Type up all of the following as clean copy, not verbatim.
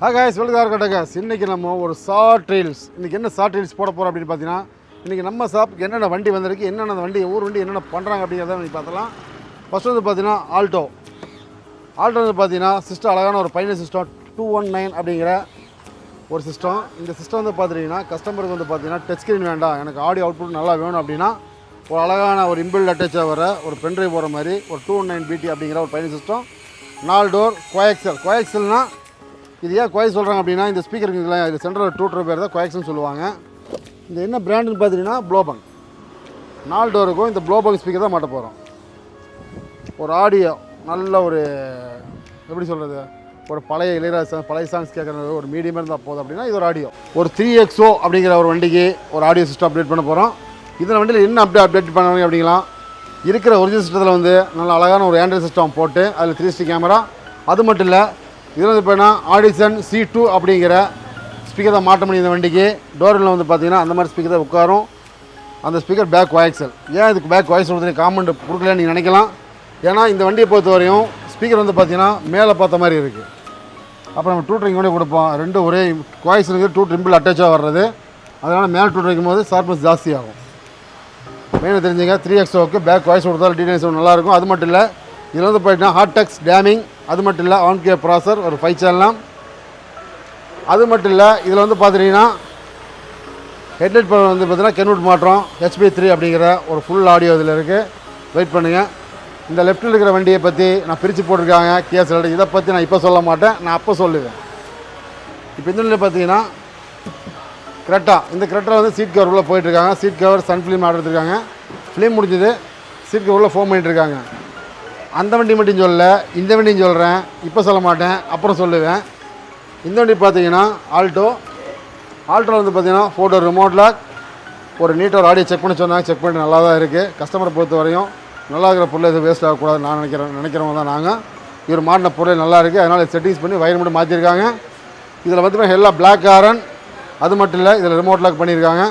guys, welcome to guys. இன்னைக்கு நம்ம ஒரு ஷார்ட் ரீல்ஸ். இன்னைக்கு என்ன ஷார்ட் ரீல்ஸ் போட போறோம் அப்படி பார்த்தீங்கன்னா, இன்னைக்கு நம்ம ஷாப்க்கு என்னென்ன வண்டி வந்திருக்கு, என்னென்ன வண்டி ஊர் வண்டி என்னென்ன பண்றாங்க அப்படிங்கறத நீங்க பார்த்தலாம். ஃபர்ஸ்ட் வந்து பார்த்தீங்கன்னா ஆல்டோ வந்து பார்த்தீங்கன்னா சிஸ்டம் அழகான ஒரு பைனல் சிஸ்டம் 219 அப்படிங்கிற ஒரு சிஸ்டம். இந்த சிஸ்டம் வந்து பார்த்தீங்கன்னா கஸ்டமருக்கு வந்து பார்த்தீங்கன்னா டச் ஸ்க்ரீன் வேண்டாம், எனக்கு ஆடியோ அவுட்புட் நல்லா வேணும் அப்படின்னா ஒரு அழகான ஒரு இன்பில்ட் அட்டாச்சாக வர ஒரு பென்ட்ரைவ் போகிற மாதிரி ஒரு 219 BT அப்படிங்கிற ஒரு பைனல் சிஸ்டம். 4 டோர் கோஎக்சல்னால் இது ஏன் கோய் சொல்கிறாங்க அப்படின்னா இந்த ஸ்பீக்கர் இருக்குங்களா, இது சென்ட்ரல் டூட்டர் பேர் தான் கோஎக்ஸ்னு சொல்லுவாங்க. இந்த என்ன பிராண்டுன்னு பார்த்தீங்கன்னா ப்ளோபங். 4 டோருக்கும் இந்த ப்ளோபங் ஸ்பீக்கர் தான் மாட்ட போகிறோம். ஒரு ஆடியோ நல்ல ஒரு எப்படி சொல்கிறது, ஒரு பழைய இளையராஜா பழைய சாங்ஸ் கேட்குறது ஒரு மீடியமாக இருந்தால் போதும் அப்படின்னா இது ஒரு ஆடியோ. ஒரு 3XO அப்படிங்கிற ஒரு வண்டிக்கு ஒரு ஆடியோ சிஸ்டம் அப்டேட் பண்ண போகிறோம். இதில் வண்டியில் என்ன அப்டேட் பண்ணுவாங்க அப்படிங்களா, இருக்கிற ஒரிஜினல் சிஸ்டத்தில் வந்து நல்ல அழகான ஒரு ஆண்ட்ராய்ட் சிஸ்டம் போட்டு அதில் 360 கேமரா. அது மட்டும் இல்லை, இதில் வந்து பார்த்தீங்கன்னா ஆடிசன் C2 அப்படிங்கிற ஸ்பீக்கர் தான் மாட்ட முடியும். இந்த வண்டிக்கு டோரில் வந்து பார்த்தீங்கன்னா அந்த மாதிரி ஸ்பீக்கர் தான் உட்காரும். அந்த ஸ்பீக்கர் பேக் வாய்ஸல். ஏன் இதுக்கு பேக் வாய்ஸ் கொடுத்து காமெண்ட் கொடுக்கலன்னு நீங்கள் நினைக்கலாம். ஏன்னா இந்த வண்டியை பொறுத்த வரையும் ஸ்பீக்கர் வந்து பார்த்தீங்கன்னா மேலே பார்த்த மாதிரி இருக்குது. அப்புறம் நம்ம டூட்டரிங் கூட கொடுப்போம். ரெண்டு ஒரே வாய்ஸுக்கு டூ ட்ரிம்பிள் அட்டாச்சாக வர்றது, அதனால் மேலே டூட்டர் வைக்கும் போது ஷார்ப்னஸ் ஜாஸ்தி ஆகும். மெயினாக தெரிஞ்சுங்க 3XOக்கு பேக் வாய்ஸ் கொடுத்தாலும் டீடைல்ஸ் நல்லாயிருக்கும். அது மட்டும் இல்லை, இதில் வந்து போயிட்டுனா ஹார்டெக்ஸ் டேமிங். அது மட்டும் இல்லை, ஆன் கே ப்ராசர் ஒரு 5 சேனலாம். அது மட்டும் இல்லை, இதில் வந்து பார்த்துட்டிங்கன்னா ஹெட்லைட் பவர் வந்து பார்த்தீங்கன்னா கென்வுட் மாற்றம் HP3 அப்படிங்கிற ஒரு ஃபுல் ஆடியோ இதில் இருக்குது. வெயிட் பண்ணுங்கள். இந்த லெஃப்ட்டில் இருக்கிற வண்டியை பற்றி நான் பிரித்து போட்டிருக்காங்க கேஸ். இதை பற்றி நான் இப்போ சொல்ல மாட்டேன், நான் அப்போ சொல்லுவேன். இப்போ இந்த பார்த்தீங்கன்னா கிரெட்டா. இந்த கிரெட்டா வந்து சீட் கவர் உள்ள போயிட்டுருக்காங்க. Seat cover sun film order எடுத்துருக்காங்க. ஃபிலிம் முடிஞ்சது, சீட் கவர் உள்ள ஃபோம் பண்ணிட்டுருக்காங்க. அந்த வண்டி மட்டும் சொல்லலை, இந்த வண்டியும் சொல்கிறேன். இப்போ சொல்ல மாட்டேன், அப்புறம் சொல்லுவேன். இந்த வண்டி பார்த்தீங்கன்னா ஆல்டோவில் வந்து பார்த்தீங்கன்னா ஃபோட்டோ ரிமோட் லாக், ஒரு நீட்டாக ஒரு ஆடியோ செக் பண்ணி சொன்னாங்க. செக் பண்ணி நல்லா தான் இருக்குது. கஸ்டமரை பொறுத்த வரையும் நல்லா இருக்கிற பொருளை எதுவும் வேஸ்ட் ஆகக்கூடாதுன்னு நான் நினைக்கிறவங்க தான் நாங்கள். இவர் மாட்டின பொருள் நல்லா இருக்குது, அதனால் செட்டிங்ஸ் பண்ணி வயர் மட்டும் மாற்றிருக்காங்க. இதில் பார்த்தீங்கன்னா எல்லாம் பிளாக் ஆரன். அது மட்டும் இல்லை, இதில் ரிமோட் லாக் பண்ணியிருக்காங்க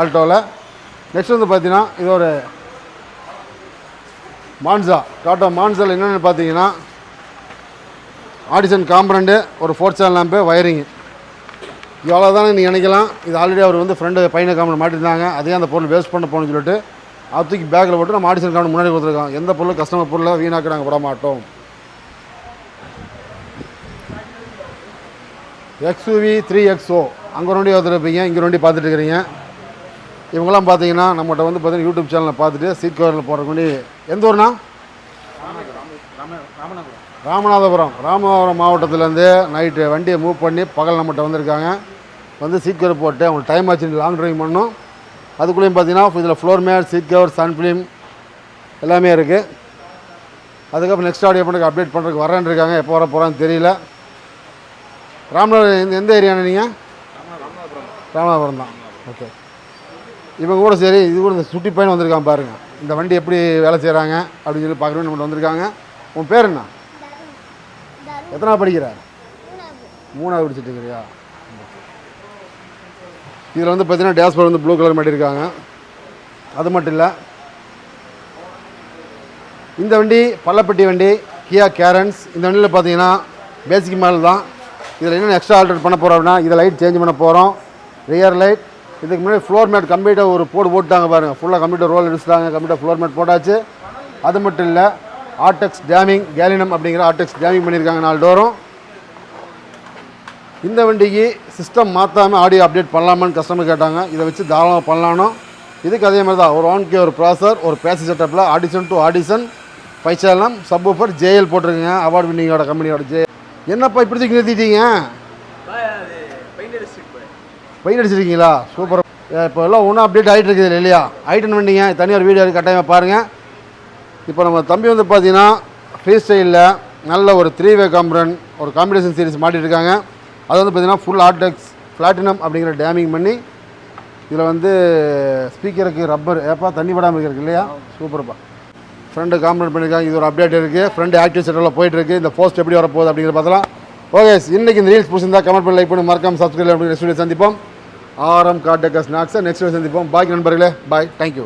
ஆல்டோவில். நெக்ஸ்ட் வந்து பார்த்தீங்கன்னா இது ஒரு மான்சா, டாட்டா மான்சாவில் என்னென்னு பார்த்தீங்கன்னா ஆடிசன் காம்பனண்ட்டு, ஒரு 4 சேனல் லேம்பு, வயரிங்கு. இவ்வளோ தானே நீங்கள் நினைக்கலாம். இது ஆல்ரெடி அவர் வந்து ஃப்ரெண்டு பையனை காம்பனண்ட் மாட்டிருந்தாங்க. அதே அந்த பொருள் வேஸ்ட் பண்ண போகணும்னு சொல்லிட்டு அது தூக்கி பேக்கில் போட்டு நம்ம ஆடிசன் காம்பனண்ட் முன்னாடி கொடுத்துருக்கோம். எந்த பொருளும் கஸ்டமர் பொருளை வீணாக்க நாங்கள் விட மாட்டோம். XUV 3XO அங்கே ஒரு வண்டி பார்த்துருப்பீங்க, இங்கே ஒரு வண்டி பார்த்துட்டு இருக்கிறீங்க. இவங்கெல்லாம் பார்த்தீங்கன்னா நம்மகிட்ட வந்து பார்த்தீங்கன்னா யூடியூப் சேனலில் பார்த்துட்டு சீட் கவரில் போடுற வண்டி. எந்த ஊர்னா? ராமநாதபுரம் மாவட்டத்துலேருந்து நைட்டு வண்டியை மூவ் பண்ணி பகல் நம்மகிட்ட வந்திருக்காங்க. வந்து சீட் கவர் போட்டு அவங்களுக்கு டைம் ஆச்சு, லாங் ட்ரைவ் பண்ணணும். அதுக்குள்ளேயும் பார்த்தீங்கன்னா இதில் floor mat, seat cover, sun film எல்லாமே இருக்குது. அதுக்கப்புறம் நெக்ஸ்ட் ஆடியோ பண்ணுறதுக்கு அப்டேட் பண்ணுறதுக்கு வரேன்னு இருக்காங்க. எப்போ வர போகிறான்னு தெரியல. ராமநாதபுரம் எந்த ஏரியான்னு நீங்கள்? ராமநாதபுரம் தான். ஓகே. இவங்க கூட சரி, இது கூட இந்த சுட்டி பையன் வந்திருக்கான் பாருங்கள். இந்த வண்டி எப்படி வேலை செய்கிறாங்க அப்படின்னு சொல்லி பார்க்குறோம். நம்மகிட்ட வந்திருக்காங்க. உன் பேர் என்ன? எத்தனாவது படிக்கிற? 3வது படிச்சுட்டு இருக்கிறியா? இதில் வந்து பார்த்தீங்கன்னா டேஷ்போர்ட் வந்து ப்ளூ கலர் மாட்டியிருக்காங்க. அது மட்டும் இல்லை, இந்த வண்டி பள்ளப்பட்டி வண்டி, கியா கேரன்ஸ். இந்த வண்டியில் பார்த்தீங்கன்னா பேசிக் மாடல் தான். இதில் என்னென்ன எக்ஸ்ட்ரா ஆல்ட்ரேட் பண்ண போகிறோம் அப்படின்னா, இதை லைட் சேஞ்ச் பண்ண போகிறோம். Rear light. இதுக்கு முன்னாடி ஃப்ளோர் மேட் கம்ப்ளீட்டாக ஒரு போட்டாங்க பாருங்கள். ஃபுல்லாக கம்ப்யூட்டர் ரோல் எடுத்துட்டாங்க, கம்ப்யூட்டர் ஃப்ளோர் மேட் போட்டாச்சு. அது மட்டும் இல்லை, ஆர்டெக்ஸ் டேமிங், கேலினம் அப்படிங்கிற ஆர்டெக்ஸ் டேமிங் பண்ணியிருக்காங்க 4 டோரும். இந்த வண்டிக்கு சிஸ்டம் மாற்றாமல் ஆடியோ அப்டேட் பண்ணலாமான்னு கஸ்டமர் கேட்டாங்க. இதை வச்சு தாராளமாக பண்ணலானோ. இதுக்கு அதே மாதிரி தான் ஒரு ஆன்கே ஒரு ப்ராசர், ஒரு பேசி செட்டப்பில் Audison to Audison 5 channel, subwoofer JL போட்டிருக்குங்க. அவார்டு வின்னிங்கோட கம்பெனியோட JL. என்னப்பா இப்படி தூக்கி நிறுத்திட்டீங்க? பெயிண்ட் அடிச்சிருக்கீங்களா? சூப்பர். இப்போ எல்லாம் ஒன்றும் அப்டேட் ஆகிட்டு இருக்குது இல்லையா? ஆகிட்டுன்னு வண்டிங்க. தனியாக ஒரு வீடியோ கட்டாயமாக பாருங்கள். இப்போ நம்ம தம்பி வந்து பார்த்தீங்கன்னா ஃப்ரீ ஸ்டைலில் நல்ல ஒரு 3-வே காம்பனண்ட் ஒரு காம்பினேஷன் சீரிஸ் மாட்டிருக்காங்க. அது வந்து பார்த்தீங்கன்னா ஃபுல் ஆர்டெக்ஸ் பிளாட்டினம் அப்படிங்கிற டேமிங் பண்ணி இதில் வந்து ஸ்பீக்கருக்கு ரப்பர் ஏப்பா தண்ணி படாமல் இருக்கிறது இல்லையா? சூப்பர்ப்பா. ஃப்ரெண்டு காம்பனண்ட் பண்ணியிருக்காங்க. இது ஒரு அப்டேட் இருக்குது. ஃப்ரெண்டு ஆக்டிவ் செட்டரில் போயிட்டுருக்கு. இந்த போஸ்ட் எப்படி வரப்போகுது அப்படிங்கிறத பார்த்தலாம். ஓகே, இன்றைக்கி இந்த ரீல்ஸ் பிடிச்சிருந்தா கமெண்ட் பண்ணி லைக் பண்ணி மறக்காம சப்ஸ்கிரைப் அப்படிங்கிற நெக்ஸ்ட் வீடியோ சந்திப்போம். RM கார் டெக்கர் ஸ்நாக்ஸை நெக்ஸ்ட் வீடியோ சந்திப்போம். பாய் நண்பர்களே, பாய், தேங்க்யூ.